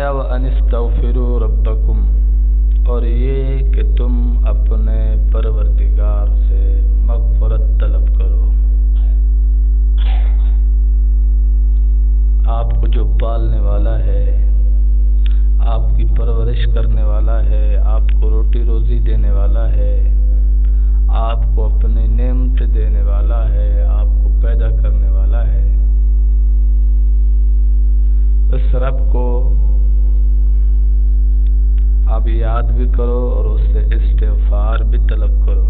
وَأَنِسْتَغْفِرُوا رَبَّكُمْ، اور یہ کہ تم اپنے پروردگار سے مغفرت طلب کرو۔ آپ کو جو پالنے والا ہے، آپ کی پرورش کرنے والا ہے، آپ کو روٹی روزی دینے والا ہے، آپ کو اپنی نعمت دینے والا ہے، آپ کو پیدا کرنے والا ہے، اس رب کو آپ یاد بھی کرو اور اس سے استغفار بھی طلب کرو۔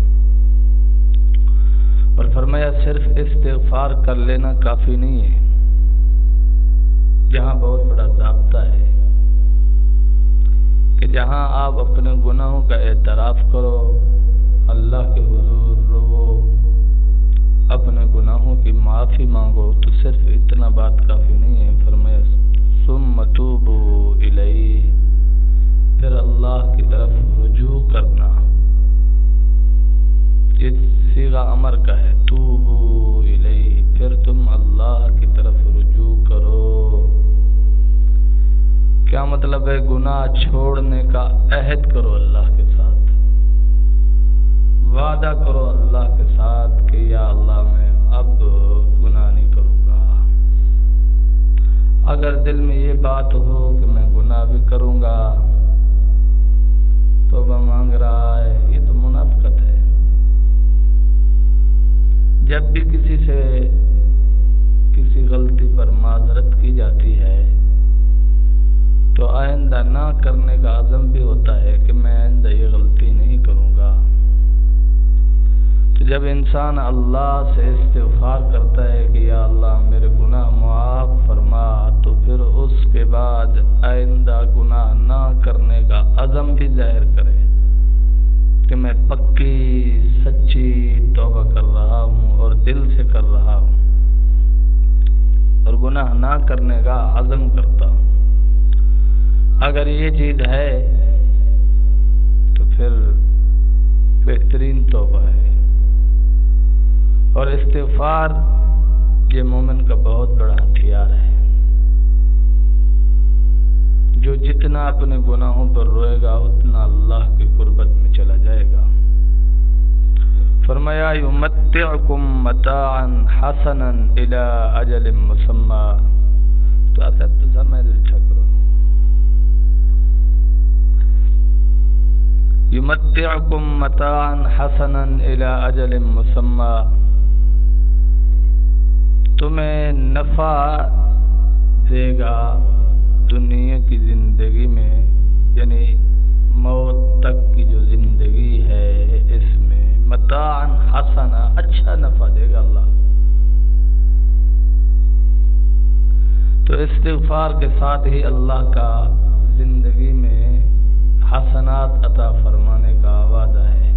اور فرمایا صرف استغفار کر لینا کافی نہیں ہے، جہاں بہت بڑا ضابطہ ہے کہ جہاں آپ اپنے گناہوں کا اعتراف کرو، اللہ کے حضور رو، اپنے گناہوں کی معافی مانگو، تو صرف اتنا بات کافی نہیں ہے۔ فرمایا ثم توبوا الیہ، پھر اللہ کی طرف رجوع کرنا۔ یہ صیغہ امر کا ہے، توبوا الیہ، پھر تم اللہ کی طرف رجوع کرو۔ کیا مطلب ہے؟ گناہ چھوڑنے کا عہد کرو اللہ کے ساتھ، وعدہ کرو اللہ کے ساتھ کہ یا اللہ میں اب گناہ نہیں کروں گا۔ اگر دل میں یہ بات ہو کہ میں گناہ بھی کروں گا، توبہ مانگ رہا ہے، یہ تو منافقت ہے۔ جب بھی کسی سے کسی غلطی پر معذرت کی جاتی ہے تو آئندہ نہ کرنے کا عزم بھی ہوتا ہے کہ میں آئندہ یہ غلطی نہیں کروں گا۔ تو جب انسان اللہ سے استغفار کرتا ہے کہ یا اللہ میرے گناہ معاف فرما، تو پھر اس کے بعد آئندہ گناہ نہ کرنے کا عزم بھی ظاہر کرے کہ میں پکی سچی توبہ کر رہا ہوں اور دل سے کر رہا ہوں اور گناہ نہ کرنے کا عزم کرتا ہوں۔ اگر یہ چیز ہے تو پھر بہترین توبہ ہے۔ اور استغفار یہ مومن کا بہت بڑا ہتھیار ہے، جو جتنا اپنے گناہوں پر روئے گا اتنا اللہ کی قربت میں چلا جائے گا۔ فرمایا یمتعکم متاعا حسنا الی اجل مسمی، تو آتا ہے تو سمجھ اچھا کرو، یمتعکم متاعا حسنا الی اجل مسمی، تمہیں نفع دے گا دنیا کی زندگی میں، یعنی موت تک کی جو زندگی ہے اس میں متاعا حسنا، اچھا نفع دے گا اللہ۔ تو استغفار کے ساتھ ہی اللہ کا زندگی میں حسنات عطا فرمانے کا وعدہ ہے۔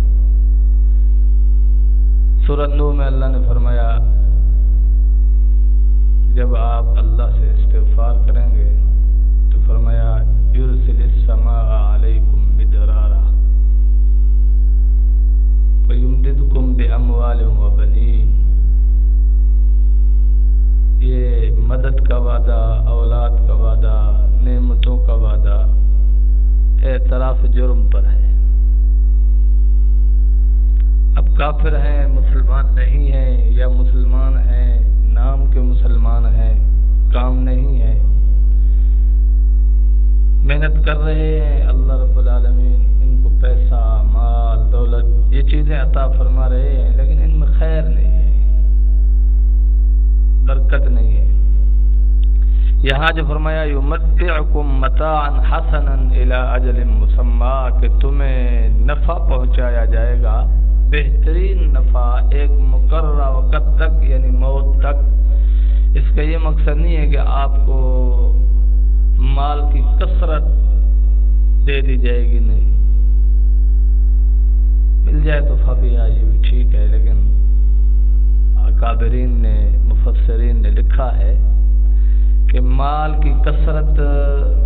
سورۃ نور میں اللہ نے فرمایا جب آپ اللہ سے استغفار کریں گے تو فرمایا یرسل السماء علیکم مدرارا ویمددکم باموال وبنین، یہ مدد کا وعدہ، اولاد کا وعدہ، نعمتوں کا وعدہ اعتراف جرم پر ہے۔ اب کافر ہیں، مسلمان نہیں ہیں، یا مسلمان ہیں نام کے مسلمان ہیں، کام نہیں ہے، محنت کر رہے ہیں، اللہ رب العالمین ان کو پیسہ، مال، دولت، یہ چیزیں عطا فرما رہے ہیں، لیکن ان میں خیر نہیں ہے، برکت نہیں ہے۔ یہاں جو فرمایا یمتعکم متاعا حسنا الی اجل مسمی، کہ تمہیں نفع پہنچایا جائے گا، بہترین نفع ایک مقررہ وقت تک، یعنی موت تک۔ اس کا یہ مقصد نہیں ہے کہ آپ کو مال کی کثرت دے دی جائے گی، نہیں، مل جائے تو فبیہا، یہ بھی ٹھیک ہے، لیکن اکابرین نے، مفسرین نے لکھا ہے کہ مال کی کثرت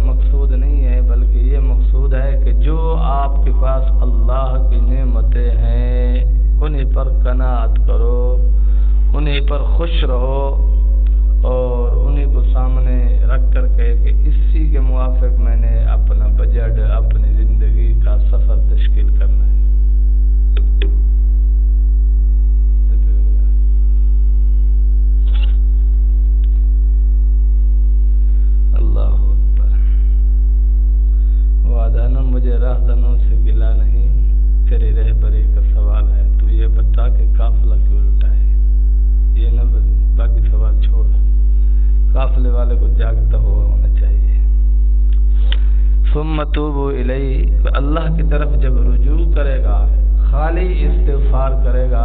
مقصود نہیں ہے، بلکہ یہ مقصود ہے کہ جو آپ کے پاس اللہ کی نعمتیں ہیں انہیں پر قناعت کرو، انہیں پر خوش رہو اور انہیں کو کو سامنے رکھ کر کے کہ اسی کے موافق میں نے اپنا بجٹ اپنی زندگی کا سفر تشکیل کرنا ہے۔ اللہ اکبر۔ وعدانہ مجھے راہدنوں سے گلا نہیں، تیری رہبری کا سوال ہے، تو یہ بتا کہ قافلہ کیوں لٹا ہے۔ یہ نہ باقی سوال چھوڑ، قافلے والے کو جاگتا ہوا ہونا چاہیے۔ ثم توبوا الیہ، اللہ کی طرف جب رجوع کرے گا، خالی استغفار کرے گا۔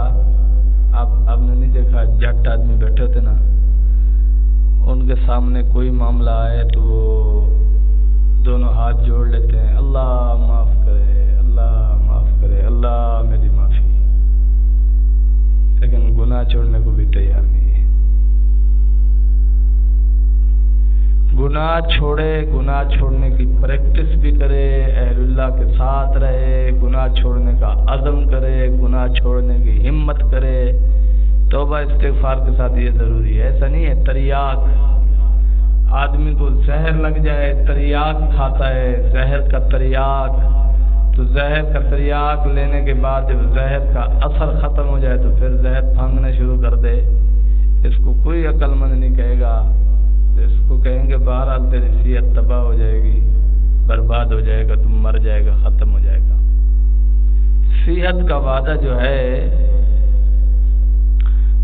آپ نے نہیں دیکھا جٹ آدمی بیٹھے تھے نا، ان کے سامنے کوئی معاملہ آئے تو وہ دونوں ہاتھ جوڑ لیتے ہیں، اللہ معاف کرے، اللہ معاف کرے، اللہ میری معافی، لیکن گناہ چھوڑنے کو بھی تیار نہیں ہے۔ گناہ چھوڑے، گناہ چھوڑنے کی پریکٹس بھی کرے، اہل اللہ کے ساتھ رہے، گناہ چھوڑنے کا عزم کرے، گناہ چھوڑنے کی ہمت کرے، توبہ استغفار کے ساتھ یہ ضروری ہے۔ ایسا نہیں ہے تریاق، آدمی کو زہر لگ جائے، تریاق کھاتا ہے، زہر کا تریاق، تو زہر کا تریاق لینے کے بعد جب زہر کا اثر ختم ہو جائے تو پھر زہر پھانگنا شروع کر دے، اس کو کوئی عقل مند نہیں کہے گا۔ اس کو کہیں گے بہرحال تیری صحت تباہ ہو جائے گی، برباد ہو جائے گا، تم مر جائے گا، ختم ہو جائے گا۔ صحت کا وعدہ جو ہے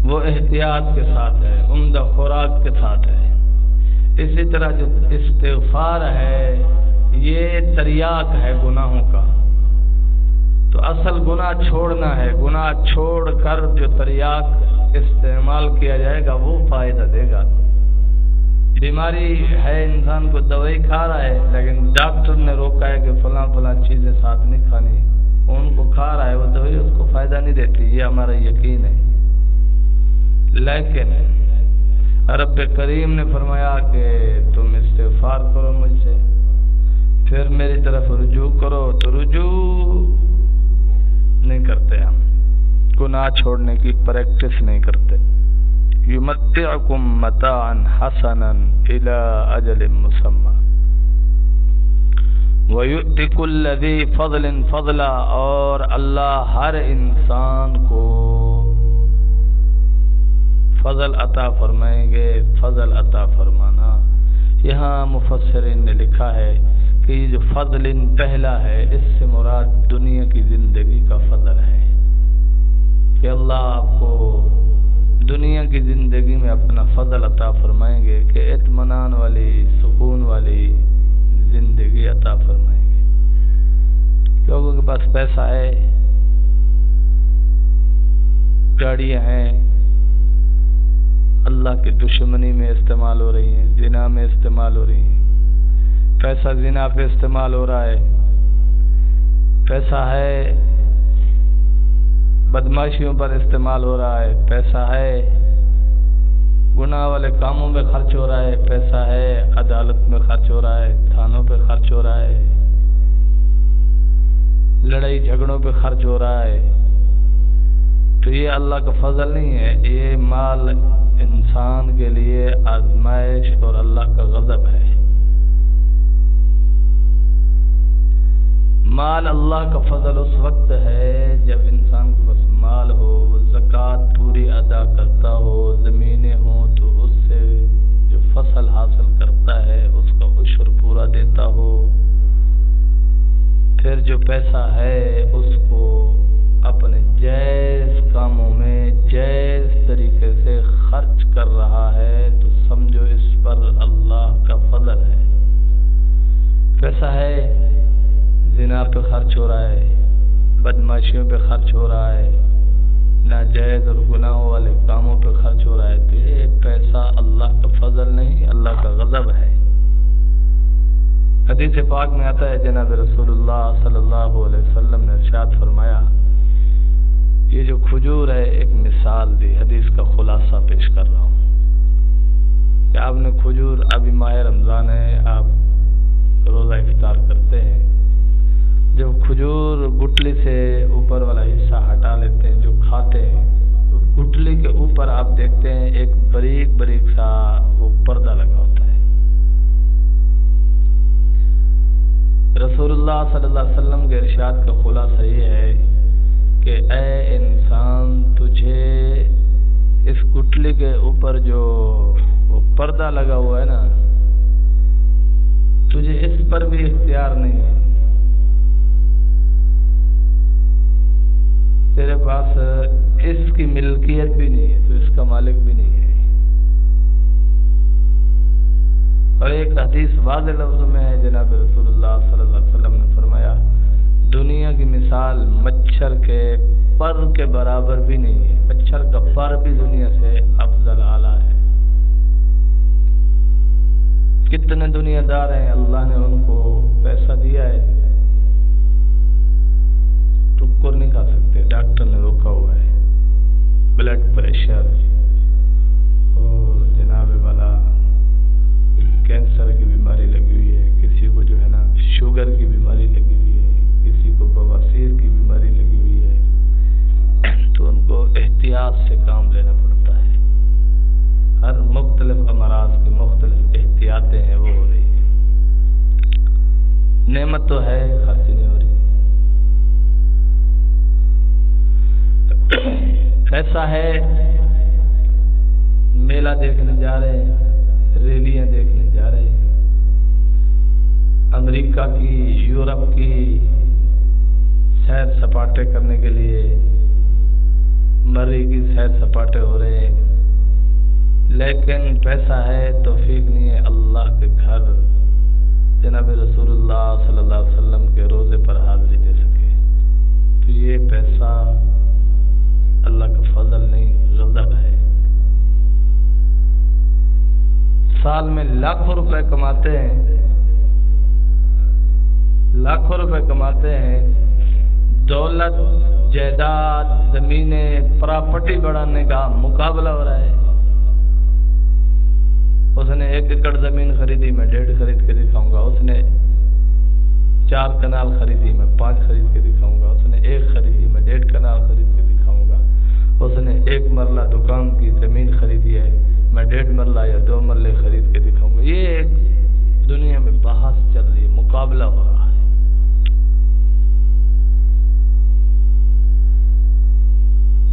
وہ احتیاط کے ساتھ ہے، عمدہ خوراک کے ساتھ ہے۔ اسی طرح جو استغفار ہے یہ تریاق ہے گناہوں کا، تو اصل گناہ چھوڑنا ہے، گناہ چھوڑ کر جو تریاق استعمال کیا جائے گا وہ فائدہ دے گا۔ بیماری ہے، انسان کو دوائی کھا رہا ہے، لیکن ڈاکٹر نے روکا ہے کہ فلاں فلاں چیزیں ساتھ نہیں کھانی، ان کو کھا رہا ہے، وہ دوائی اس کو فائدہ نہیں دیتی، یہ ہمارا یقین ہے۔ لیکن رب کریم نے فرمایا کہ تم استغفار کرو مجھ سے، پھر میری طرف رجوع کرو، تو رجوع نہیں کرتے ہم، گناہ چھوڑنے کی پریکٹس نہیں کرتے۔ یمتعکم متاعا حسنا الی اجل مسمى ویؤتی کل ذی فضل فضلا، اور اللہ ہر انسان کو فضل عطا فرمائیں گے۔ فضل عطا فرمانا، یہاں مفسرین نے لکھا ہے کہ یہ جو فضل پہلا ہے، اس سے مراد دنیا کی زندگی کا فضل ہے، کہ اللہ آپ کو دنیا کی زندگی میں اپنا فضل عطا فرمائیں گے، کہ اطمینان والی، سکون والی زندگی عطا فرمائیں گے۔ لوگوں کے پاس پیسہ ہے، گاڑیاں ہیں، اللہ کی دشمنی میں استعمال ہو رہی ہیں، زنا میں استعمال ہو رہی ہیں، پیسہ زنا پہ استعمال ہو رہا ہے، پیسہ ہے بدماشیوں پر استعمال ہو رہا ہے، پیسہ ہے گناہ والے کاموں میں خرچ ہو رہا ہے، پیسہ ہے عدالت میں خرچ ہو رہا ہے، تھانوں پہ خرچ ہو رہا ہے، لڑائی جھگڑوں پہ خرچ ہو رہا ہے، تو یہ اللہ کا فضل نہیں ہے، یہ مال انسان کے لیے آزمائش اور اللہ کا غضب ہے۔ مال اللہ کا فضل اس وقت ہے جب انسان کے پاس مال ہو، وہ زکوٰۃ پوری ادا کرتا ہو، زمینیں ہوں تو اس سے جو فصل حاصل کرتا ہے اس کا عشر پورا دیتا ہو، پھر جو پیسہ ہے اس کو اپنے جائز کاموں میں جائز طریقے سے خرچ کر رہا ہے، تو سمجھو اس پر اللہ کا فضل ہے۔ پیسہ ہے زنا پہ خرچ ہو رہا ہے، بدماشیوں پہ خرچ ہو رہا ہے، ناجائز اور گناہوں والے کاموں پہ خرچ ہو رہا ہے، تو یہ پیسہ اللہ کا فضل نہیں، اللہ کا غضب ہے۔ حدیث پاک میں آتا ہے، جناب رسول اللہ صلی اللہ علیہ وسلم نے ارشاد فرمایا، یہ جو کھجور ہے ایک مثال دی، حدیث کا خلاصہ پیش کر رہا ہوں کہ آپ نے کھجور، ابھی ماہ رمضان ہے، آپ روزہ افطار کرتے ہیں، جب کھجور گٹلی سے اوپر والا حصہ ہٹا لیتے ہیں جو کھاتے ہیں، تو گٹلی کے اوپر آپ دیکھتے ہیں ایک بریک بریک سا وہ پردہ لگا ہوتا ہے، اللہ صلی اللہ علیہ وسلم کے ارشاد کا خلاصہ یہ ہے کہ اے انسان، تجھے اس گٹھلی کے اوپر جو وہ پردہ لگا ہوا ہے نا، تجھے اس پر بھی اختیار نہیں ہے. تیرے پاس اس کی ملکیت بھی نہیں ہے، تو اس کا مالک بھی نہیں ہے. اور ایک حدیث واضح لفظوں میں ہے، جناب رسول اللہ صلی اللہ علیہ وسلم نے فرمایا دنیا کی مثال مچھر کے پر کے برابر بھی نہیں ہے. مچھر کا پر بھی دنیا سے افضل اعلیٰ ہے. کتنے دنیا دار ہیں، اللہ نے ان کو پیسہ دیا ہے، ٹکر نہیں کھا سکتے. ڈاکٹر نے روکا ہوا ہے. بلڈ پریشر اور جناب والا کینسر کی بیماری لگی ہوئی ہے، کسی کو جو ہے نا شوگر کی بیماری لگی ہوئی ہے، کسی کو بواسیر کی بیماری لگی ہوئی ہے. تو ان کو احتیاط سے کام لینا پڑتا ہے. ہر مختلف امراض کی مختلف احتیاطیں ہیں، وہ ہو رہی ہیں. نعمت تو ہے، خرچ نہیں ہو رہی. ایسا ہے، میلہ دیکھنے جا رہے ہیں، ریلیاں دیکھنے جا رہے ہیں، امریکہ کی، یورپ کی سیر سپاٹے کرنے کے لیے مری کی سیر سپاٹے ہو رہے ہیں. لیکن پیسہ ہے، توفیق نہیں ہے اللہ کے گھر جناب رسول اللہ صلی اللہ علیہ وسلم کے روزے پر حاضری دے سکے. تو یہ پیسہ اللہ کا فضل نہیں، غضب ہے. سال میں لاکھوں روپے کماتے ہیں، لاکھوں روپے کماتے ہیں، دولت، جائیداد، زمینیں، پراپرٹی بڑھانے کا مقابلہ ہو رہا ہے. اس نے 1 ایکڑ زمین خریدی، میں 1.5 خرید کے دکھاؤں گا. اس نے 4 کنال خریدی، میں 5 خرید کے دکھاؤں گا. اس نے 1 خریدی، میں 1.5 کنال خرید کے دکھاؤں گا. اس نے 1 مرلہ دکان کی زمین خریدی ہے، میں 1.5 مرلہ یا 2 مرلے خرید کے دکھاؤں گا. یہ ایک دنیا میں بحث چل رہی ہے، مقابلہ ہو رہا ہے.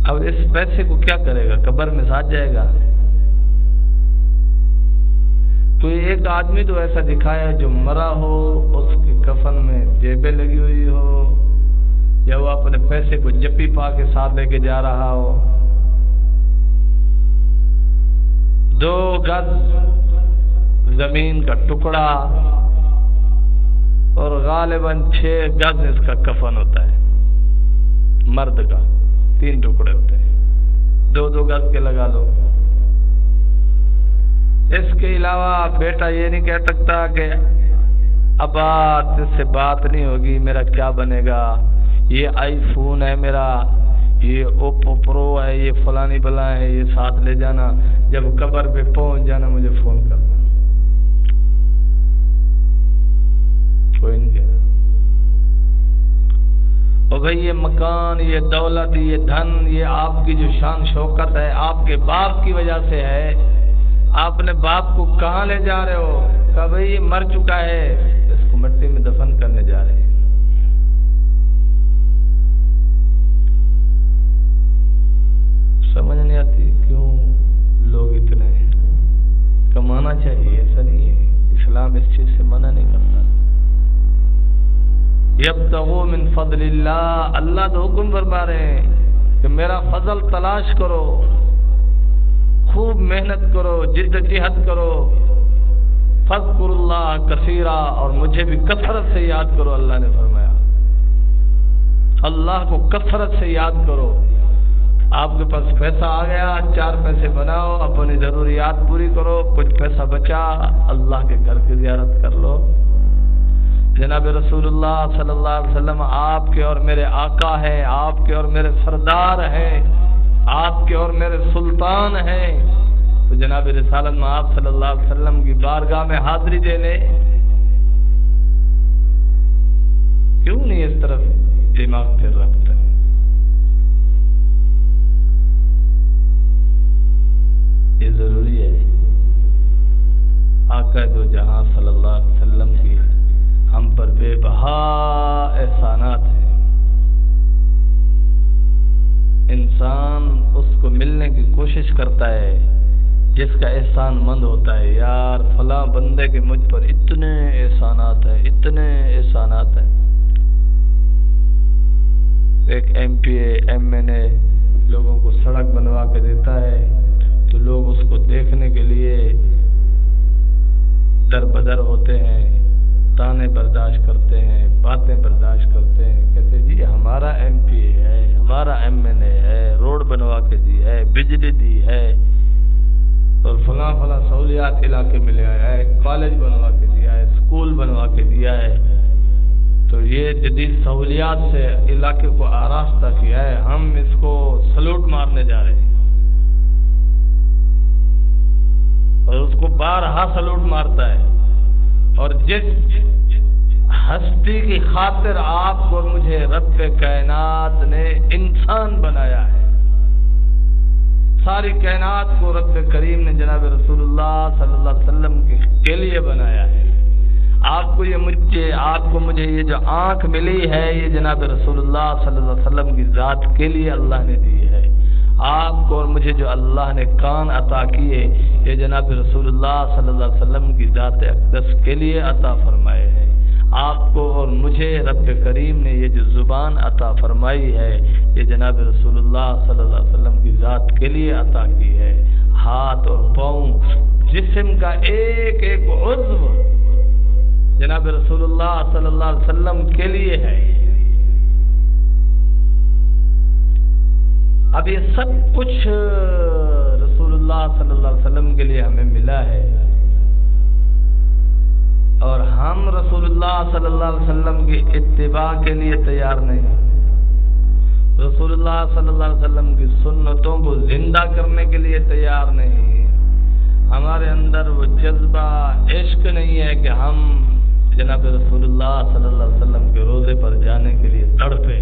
اب اس پیسے کو کیا کرے گا؟ قبر میں ساتھ جائے گا. کوئی ایک آدمی تو ایسا دکھایا جو مرا ہو، اس کی کفن میں جیبیں لگی ہوئی ہو، یا وہ اپنے پیسے کو جپی پا کے ساتھ لے کے جا رہا ہو. 2 گز زمین کا ٹکڑا اور غالباً 6 گز اس کا کفن ہوتا ہے. مرد کا 3 ٹکڑے ہوتے ہیں، 2 گز کے لگا لو. اس کے علاوہ بیٹا یہ نہیں کہہ سکتا کہ ابا اس سے بات نہیں ہوگی، میرا کیا بنے گا، یہ آئی فون ہے میرا، یہ اوپو پرو ہے، یہ فلانی بلا ہے، یہ ساتھ لے جانا، جب قبر پہ پہنچ جانا مجھے فون کرنا. کوئی نہیں کہہ رہا. اور بھائی یہ مکان، یہ دولت، یہ دھن، یہ آپ کی جو شان شوکت ہے آپ کے باپ کی وجہ سے ہے. آپ نے باپ کو کہاں لے جا رہے ہو؟ کہا بھائی یہ مر چکا ہے، اس کو مٹی میں دفن کرنے جا رہے ہیں. سمجھ نہیں آتی کیوں لوگ اتنے کمانا چاہیے، ایسا نہیں ہے. اسلام اس چیز سے منع نہیں کرتا. یبتغوا من فضل اللہ، اللہ تو حکم فرما رہے ہیں کہ میرا فضل تلاش کرو، خوب محنت کرو، جد جہد کرو. فاذکروا اللہ کثیرا، اور مجھے بھی کثرت سے یاد کرو. اللہ نے فرمایا اللہ کو کثرت سے یاد کرو. آپ کے پاس پیسہ آ گیا، 4 پیسے بناؤ، اپنی ضروریات پوری کرو. کچھ پیسہ بچا، اللہ کے گھر کی زیارت کر لو. جناب رسول اللہ صلی اللہ علیہ وسلم آپ کے اور میرے آقا ہیں، آپ کے اور میرے سردار ہیں، آپ کے اور میرے سلطان ہیں. تو جناب رسالت میں آپ صلی اللہ علیہ وسلم کی بارگاہ میں حاضری دے لے. کیوں نہیں اس طرف دماغ پھر رکھتا ہے؟ یہ ضروری ہے. آقا دو جہاں صلی اللہ علیہ وسلم کی ہم پر بے بہا احسانات ہیں۔ انسان اس کو ملنے کی کوشش کرتا ہے جس کا احسان مند ہوتا ہے، یار فلاں بندے کے مجھ پر اتنے احسانات ہیں، اتنے احسانات ہیں۔ ایک ایم پی اے، ایم این اے لوگوں کو سڑک بنوا کے دیتا ہے تو لوگ اس کو دیکھنے کے لیے در بدر ہوتے ہیں، تانے برداشت کرتے ہیں، باتیں برداشت کرتے ہیں، کہتے جی ہمارا ایم پی اے ہے، ہمارا ایم این اے ہے، روڈ بنوا کے دی ہے، بجلی دی ہے، اور فلاں فلاں سہولیات علاقے میں لے آیا ہے، کالج بنوا کے دیا ہے، اسکول بنوا کے دیا ہے، تو یہ جدید سہولیات سے علاقے کو آراستہ کیا ہے، ہم اس کو سلوٹ مارنے جا رہے ہیں، اور اس کو بارہا سلوٹ مارتا ہے۔ اور جس ہستی کی خاطر آپ کو مجھے رب کائنات نے انسان بنایا ہے، ساری کائنات کو رب کریم نے جناب رسول اللہ صلی اللہ علیہ وسلم کے لیے بنایا ہے۔ آپ کو مجھے یہ جو آنکھ ملی ہے یہ جناب رسول اللہ صلی اللہ علیہ وسلم کی ذات کے لیے اللہ نے دی ہے۔ آپ کو اور مجھے جو اللہ نے کان عطا کیے یہ جناب رسول اللہ صلی اللہ علیہ وسلم کی ذات اقدس کے لیے عطا فرمائے ہیں۔ آپ کو اور مجھے رب کریم نے یہ جو زبان عطا فرمائی ہے یہ جناب رسول اللہ صلی اللہ علیہ وسلم کی ذات کے لیے عطا کی ہے۔ ہاتھ اور پاؤں، جسم کا ایک ایک عضو جناب رسول اللہ صلی اللہ علیہ وسلم کے لیے ہے۔ اب یہ سب کچھ رسول اللہ صلی اللہ علیہ وسلم کے لیے ہمیں ملا ہے، اور ہم رسول اللہ صلی اللہ علیہ وسلم کی اتباع کے لیے تیار نہیں، رسول اللہ صلی اللہ علیہ وسلم کی سنتوں کو زندہ کرنے کے لیے تیار نہیں، ہمارے اندر وہ جذبہ عشق نہیں ہے کہ ہم جناب رسول اللہ صلی اللہ علیہ وسلم کے روضے پر جانے کے لیے تڑپے۔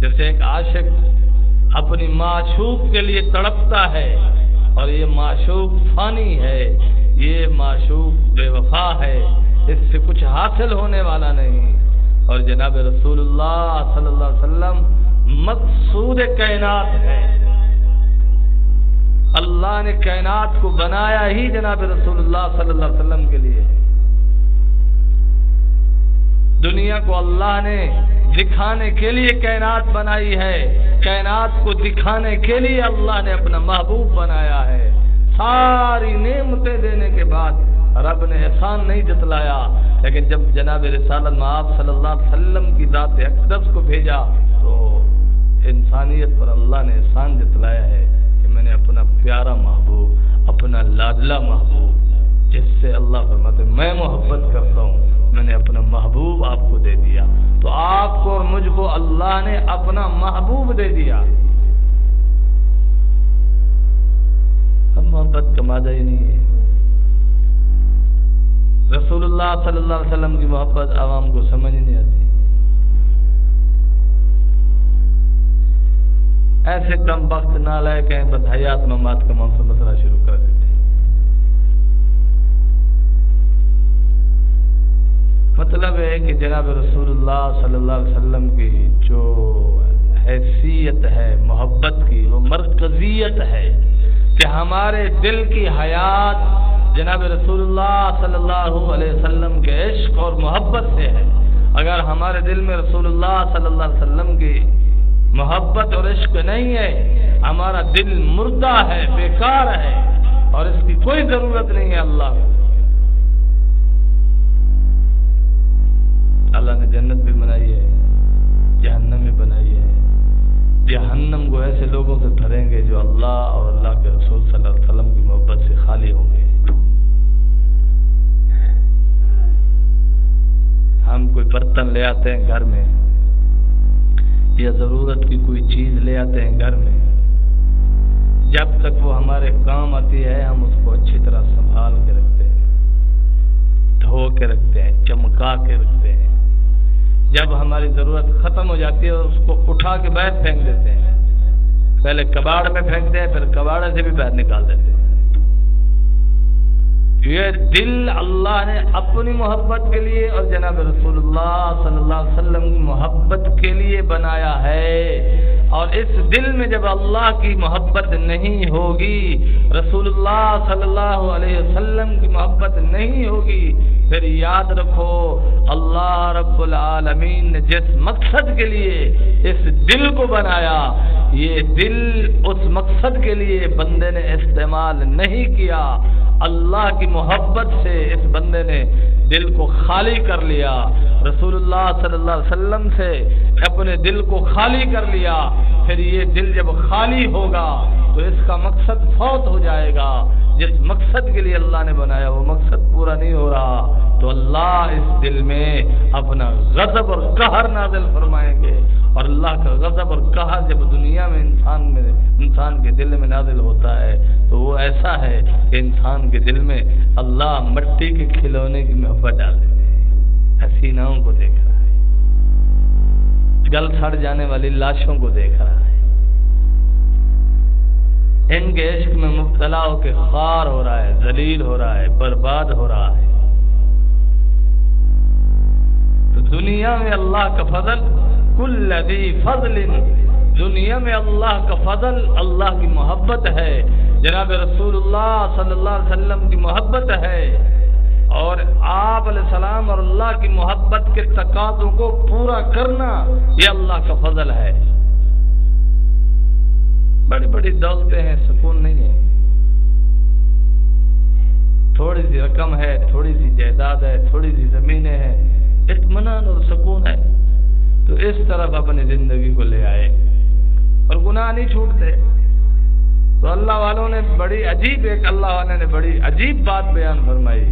جیسے ایک عاشق اپنی معشوق کے لیے تڑپتا ہے، اور یہ معشوق فانی ہے، یہ معشوق بے وفا ہے، اس سے کچھ حاصل ہونے والا نہیں، اور جناب رسول اللہ صلی اللہ علیہ وسلم مقصود کائنات ہے۔ اللہ نے کائنات کو بنایا ہی جناب رسول اللہ صلی اللہ علیہ وسلم کے لیے۔ دنیا کو اللہ نے دکھانے کے لیے کائنات بنائی ہے، کائنات کو دکھانے کے لیے اللہ نے اپنا محبوب بنایا ہے۔ ساری نعمتیں دینے کے بعد رب نے احسان نہیں جتلایا، لیکن جب جناب رسالت مآب صلی اللہ علیہ وسلم کی ذات اقدس کو بھیجا تو انسانیت پر اللہ نے احسان جتلایا ہے کہ میں نے اپنا پیارا محبوب، اپنا لاڈلا محبوب، جس سے اللہ فرماتے میں محبت کرتا ہوں، میں نے اپنا محبوب آپ کو دے دیا۔ تو آپ کو اور مجھ کو اللہ نے اپنا محبوب دے دیا۔ اب محبت کا مادہ ہی نہیں ہے۔ رسول اللہ صلی اللہ علیہ وسلم کی محبت عوام کو سمجھ نہیں آتی۔ ایسے کم وقت نالائق ہیں، بس حیات ممات کا مسئلہ شروع کر دیتے ہیں۔ مطلب ہے کہ جناب رسول اللہ صلی اللہ علیہ وسلم کی جو حیثیت ہے محبت کی، وہ مرکزیت ہے کہ ہمارے دل کی حیات جناب رسول اللہ صلی اللہ علیہ وسلم کے عشق اور محبت سے ہے۔ اگر ہمارے دل میں رسول اللہ صلی اللہ علیہ وسلم کی محبت اور عشق نہیں ہے، ہمارا دل مردہ ہے، بیکار ہے، اور اس کی کوئی ضرورت نہیں ہے اللہ کو۔ اللہ نے جنت بھی بنائی ہے، جہنم بھی بنائی ہے۔ جہنم کو ایسے لوگوں سے بھریں گے جو اللہ اور اللہ کے رسول صلی اللہ علیہ وسلم کی محبت سے خالی ہوں گے۔ ہم کوئی برتن لے آتے ہیں گھر میں، یا ضرورت کی کوئی چیز لے آتے ہیں گھر میں، جب تک وہ ہمارے کام آتی ہے ہم اس کو اچھی طرح سنبھال کے رکھتے ہیں، دھو کے رکھتے ہیں، چمکا کے رکھتے ہیں۔ جب ہماری ضرورت ختم ہو جاتی ہے اس کو اٹھا کے باہر پھینک دیتے ہیں، پہلے کباڑ میں پھینکتے ہیں، پھر کباڑے سے بھی باہر نکال دیتے ہیں۔ یہ دل اللہ نے اپنی محبت کے لیے اور جناب رسول اللہ صلی اللہ علیہ وسلم کی محبت کے لیے بنایا ہے، اور اس دل میں جب اللہ کی محبت نہیں ہوگی، رسول اللہ صلی اللہ علیہ وسلم کی محبت نہیں ہوگی، پھر یاد رکھو اللہ رب العالمین نے جس مقصد کے لیے اس دل کو بنایا، یہ دل اس مقصد کے لیے بندے نے استعمال نہیں کیا، اللہ کی محبت سے اس بندے نے دل کو خالی کر لیا، رسول اللہ صلی اللہ علیہ وسلم سے اپنے دل کو خالی کر لیا، پھر یہ دل جب خالی ہوگا تو اس کا مقصد فوت ہو جائے گا، جس مقصد کے لیے اللہ نے بنایا وہ مقصد پورا نہیں ہو رہا، تو اللہ اس دل میں اپنا غضب اور قہر نازل فرمائیں گے، اور اللہ کا غضب اور قہر جب دنیا میں انسان کے دل میں نازل ہوتا ہے تو وہ ایسا ہے کہ انسان کے دل میں اللہ مٹی کے کھلونے کی محبت ڈال دیتے ہیں، حسیناؤں کو دیکھ رہا ہے، گل سڑ جانے والی لاشوں کو دیکھ رہا ہے، ان کے عشق میں مبتلا ہو کے خوار ہو رہا ہے، ذلیل ہو رہا ہے، برباد ہو رہا ہے۔ تو دنیا میں اللہ کا فضل، کل ذی فضل، دنیا میں اللہ کا فضل، اللہ کی محبت ہے، جناب رسول اللہ صلی اللہ علیہ وسلم کی محبت ہے، اور آپ علیہ السلام اور اللہ کی محبت کے تقاضوں کو پورا کرنا یہ اللہ کا فضل ہے۔ بڑی بڑی دولتیں ہیں، سکون نہیں ہے، تھوڑی سی رقم ہے، تھوڑی سی جائیداد ہے، تھوڑی سی زمینیں ہیں، اطمینان اور سکون ہے، تو اس طرف اپنی زندگی کو لے آئے اور گناہ نہیں چھوٹتے۔ تو اللہ والوں نے بڑی عجیب، ایک اللہ والے نے بڑی عجیب بات بیان فرمائی،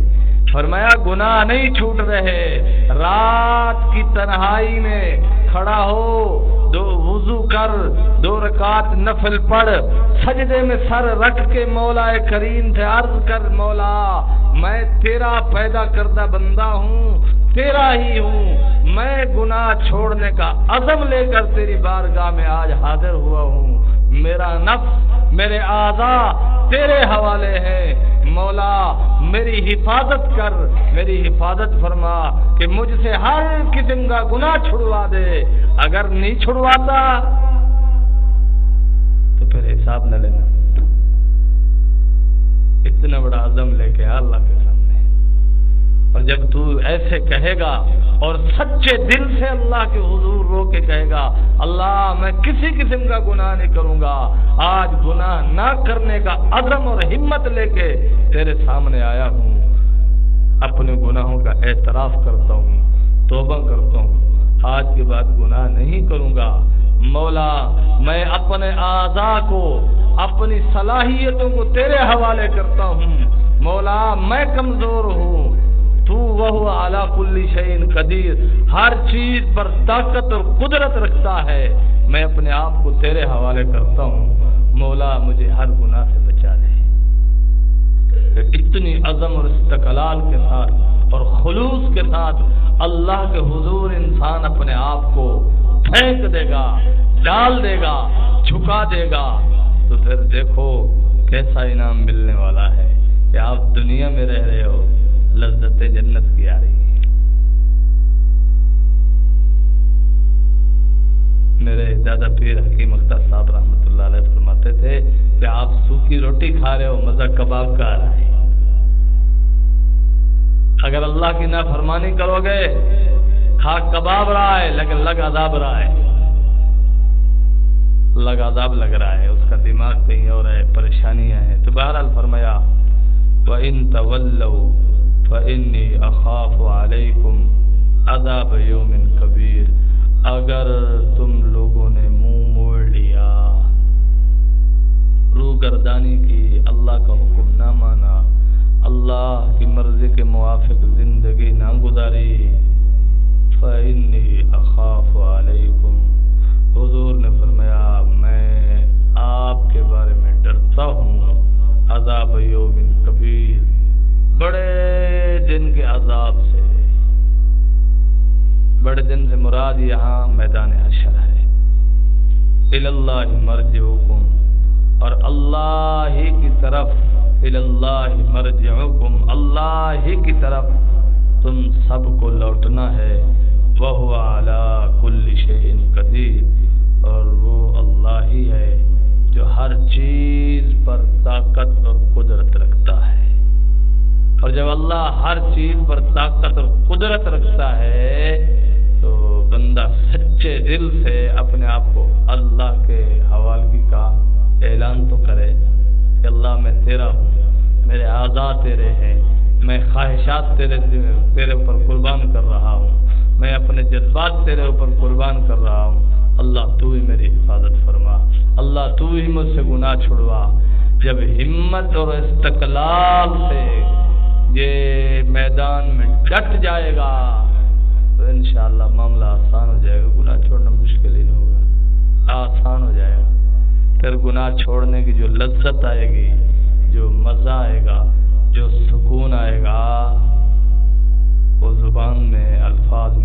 فرمایا گناہ نہیں چھوٹ رہے، رات کی تنہائی میں کھڑا ہو، دو وضو کر، 2 رکعت نفل پڑھ، سجدے میں سر رکھ کے مولا کریم سے عرض کر، مولا میں تیرا پیدا کردہ بندہ ہوں، تیرا ہی ہوں، میں گناہ چھوڑنے کا عزم لے کر تیری بارگاہ میں آج حاضر ہوا ہوں، میرا نفس، میرے اعضاء تیرے حوالے ہیں، مولا میری حفاظت کر، میری حفاظت فرما کہ مجھ سے ہر قسم کا گناہ چھڑوا دے، اگر نہیں چھڑواتا تو پھر حساب نہ لینا۔ اتنا بڑا عزم لے کے اللہ کے سامنے، اور جب تو ایسے کہے گا اور سچے دل سے اللہ کے حضور رو کے کہے گا، اللہ میں کسی قسم کا گناہ نہیں کروں گا، آج گناہ نہ کرنے کا عزم اور ہمت لے کے تیرے سامنے آیا ہوں، اپنے گناہوں کا اعتراف کرتا ہوں، توبہ کرتا ہوں، آج کے بعد گناہ نہیں کروں گا، مولا میں اپنے اعضاء کو، اپنی صلاحیتوں کو تیرے حوالے کرتا ہوں، مولا میں کمزور ہوں، تو وہ علی کل شیء قدیر، ہر چیز پر طاقت اور قدرت رکھتا ہے، میں اپنے آپ کو تیرے حوالے کرتا ہوں، مولا مجھے ہر گناہ سے بچا لے۔ اتنی عزم اور استقلال کے ساتھ اور خلوص کے ساتھ اللہ کے حضور انسان اپنے آپ کو پھینک دے گا، ڈال دے گا، جھکا دے گا، تو پھر دیکھو کیسا انعام ملنے والا ہے کہ آپ دنیا میں رہ رہے ہو، لذت جنت کی آ رہی ہے۔ میرے دادا پیر حکیم اختر صاحب رحمۃ اللہ علیہ فرماتے تھے کہ آپ سوکھی روٹی کھا رہے ہو، مزہ کباب کا آ رہا ہے، اگر اللہ کی نافرمانی کرو گے کھا کباب رہا ہے لیکن لگ عذاب رہا ہے، لگ عذاب لگ رہا ہے، اس کا دماغ کہیں اور ہے، پریشانیاں ہیں۔ تو بہرحال فرمایا وَإِن تَوَلَّوْا فَإِنِّي أَخَافُ عَلَيْكُمْ عَذَابَ يَوْمٍ كَبِيرٍ، اگر تم لوگوں نے منہ موڑ لیا، روگردانی کی، اللہ کا حکم نہ مانا، اللہ کی مرضی کے موافق زندگی نہ گزاری، فَإِنِّي أَخَافُ عَلَيْكُمْ، حضور نے فرمایا میں آپ کے بارے میں ڈرتا ہوں، عذاب یوم کبیر، بڑے دن کے عذاب سے۔ بڑے دن سے مراد یہاں میدان حشر ہے، الی اللہ مرجعکم، اور اللہ ہی کی طرف الاللہ مرجعکم، اللہ ہی کی طرف تم سب کو لوٹنا ہے، وہو علی کل شیء قدیر، اور وہ اللہ ہی ہے جو ہر چیز پر طاقت اور قدرت رکھتا ہے۔ اور جب اللہ ہر چیز پر طاقت اور قدرت رکھتا ہے تو بندہ سچے دل سے اپنے آپ کو اللہ کے حوالگی کا اعلان تو کرے کہ اللہ میں تیرا ہوں، میرے اعضاء تیرے ہیں، میں خواہشات تیرے اوپر قربان کر رہا ہوں، میں اپنے جذبات تیرے اوپر قربان کر رہا ہوں، اللہ تو ہی میری حفاظت فرما، اللہ تو ہی مجھ سے گناہ چھڑوا۔ جب ہمت اور استقلال سے یہ میدان میں ڈٹ جائے گا تو انشاءاللہ معاملہ آسان ہو جائے گا، گناہ چھوڑنا مشکل ہی نہیں ہوگا، آسان ہو جائے گا۔ پھر گناہ چھوڑنے کی جو لذت آئے گی، جو مزہ آئے گا، جو سکون آئے گا، وہ زبان میں الفاظ